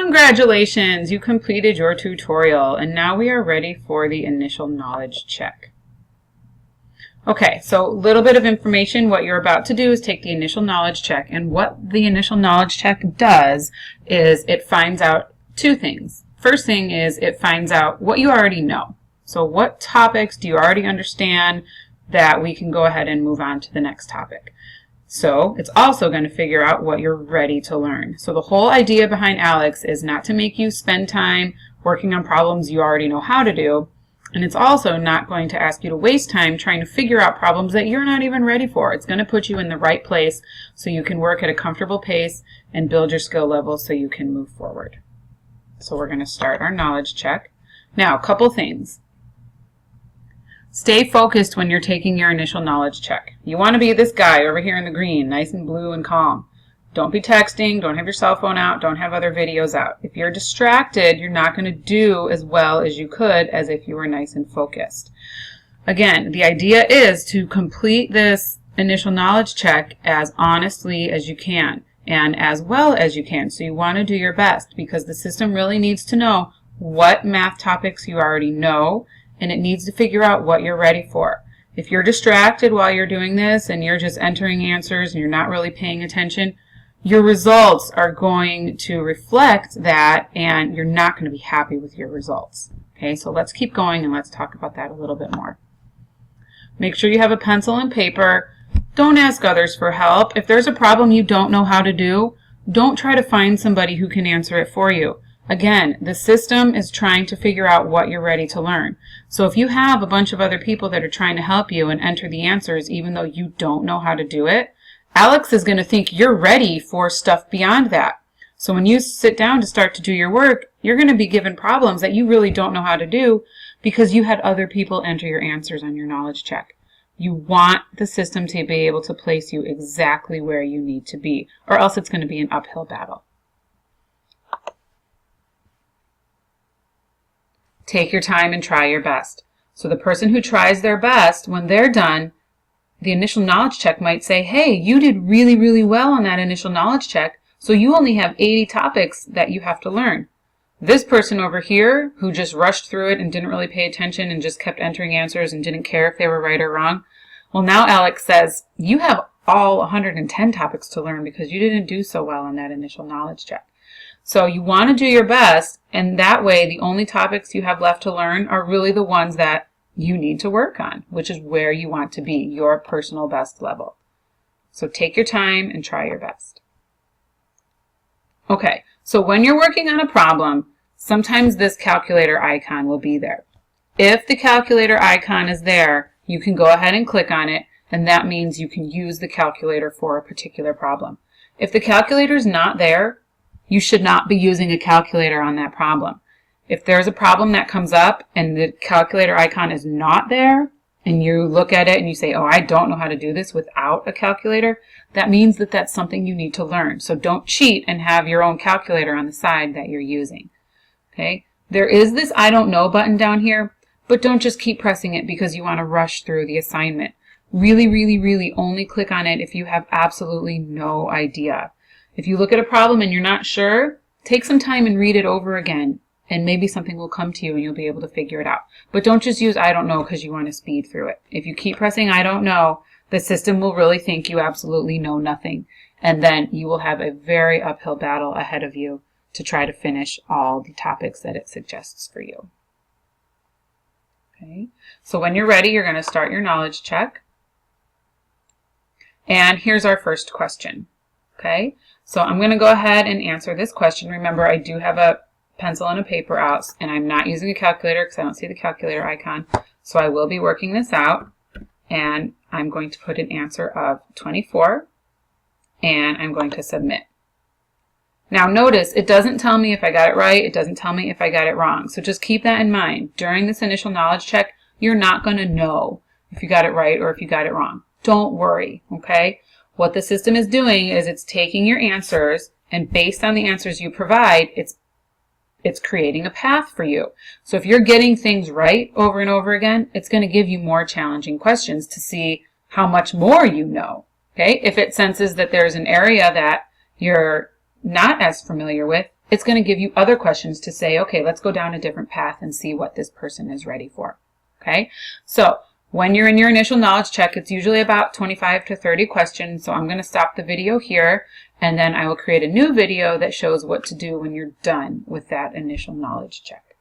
Congratulations, you completed your tutorial, and now we are ready for the initial knowledge check. Okay, so a little bit of information. What you're about to do is take the initial knowledge check, and what the initial knowledge check does is it finds out two things. First thing is it finds out what you already know. So what topics do you already understand that we can go ahead and move on to the next topic. So it's also going to figure out what you're ready to learn. So the whole idea behind ALEKS is not to make you spend time working on problems you already know how to do, and it's also not going to ask you to waste time trying to figure out problems that you're not even ready for. It's going to put you in the right place so you can work at a comfortable pace and build your skill level so you can move forward. So we're going to start our knowledge check. Now, a couple things. Stay focused when you're taking your initial knowledge check. You want to be this guy over here in the green, nice and blue and calm. Don't be texting, don't have your cell phone out, don't have other videos out. If you're distracted, you're not going to do as well as you could as if you were nice and focused. Again, the idea is to complete this initial knowledge check as honestly as you can and as well as you can. So you want to do your best because the system really needs to know what math topics you already know, and it needs to figure out what you're ready for. If you're distracted while you're doing this and you're just entering answers and you're not really paying attention, your results are going to reflect that and you're not going to be happy with your results. Okay, so let's keep going and let's talk about that a little bit more. Make sure you have a pencil and paper. Don't ask others for help. If there's a problem you don't know how to do, don't try to find somebody who can answer it for you. Again, the system is trying to figure out what you're ready to learn. So if you have a bunch of other people that are trying to help you and enter the answers even though you don't know how to do it, ALEKS is going to think you're ready for stuff beyond that. So when you sit down to start to do your work, you're going to be given problems that you really don't know how to do because you had other people enter your answers on your knowledge check. You want the system to be able to place you exactly where you need to be, or else it's going to be an uphill battle. Take your time and try your best. So the person who tries their best, when they're done, the initial knowledge check might say, hey, you did really, really well on that initial knowledge check, so you only have 80 topics that you have to learn. This person over here, who just rushed through it and didn't really pay attention and just kept entering answers and didn't care if they were right or wrong, well, now ALEKS says, you have all 110 topics to learn because you didn't do so well on that initial knowledge check. So you want to do your best, and that way the only topics you have left to learn are really the ones that you need to work on, which is where you want to be, your personal best level. So take your time and try your best. Okay, so when you're working on a problem, sometimes this calculator icon will be there. If the calculator icon is there, you can go ahead and click on it, and that means you can use the calculator for a particular problem. If the calculator is not there, you should not be using a calculator on that problem. If there's a problem that comes up and the calculator icon is not there, and you look at it and you say, oh, I don't know how to do this without a calculator, that means that that's something you need to learn. So don't cheat and have your own calculator on the side that you're using. Okay? There is this I don't know button down here, but don't just keep pressing it because you want to rush through the assignment. Really, really, really only click on it if you have absolutely no idea. If you look at a problem and you're not sure, take some time and read it over again, and maybe something will come to you and you'll be able to figure it out. But don't just use I don't know because you want to speed through it. If you keep pressing I don't know, the system will really think you absolutely know nothing, and then you will have a very uphill battle ahead of you to try to finish all the topics that it suggests for you. Okay, so when you're ready, you're going to start your knowledge check. And here's our first question. Okay, so I'm going to go ahead and answer this question. Remember, I do have a pencil and a paper out, and I'm not using a calculator because I don't see the calculator icon. So I will be working this out, and I'm going to put an answer of 24, and I'm going to submit. Now notice, it doesn't tell me if I got it right, it doesn't tell me if I got it wrong. So just keep that in mind. During this initial knowledge check, you're not going to know if you got it right or if you got it wrong. Don't worry, okay? What the system is doing is it's taking your answers, and based on the answers you provide, it's creating a path for you. So if you're getting things right over and over again, it's going to give you more challenging questions to see how much more you know. Okay? If it senses that there's an area that you're not as familiar with, it's going to give you other questions to say, okay, let's go down a different path and see what this person is ready for. Okay, so when you're in your initial knowledge check, it's usually about 25 to 30 questions. So I'm going to stop the video here, and then I will create a new video that shows what to do when you're done with that initial knowledge check.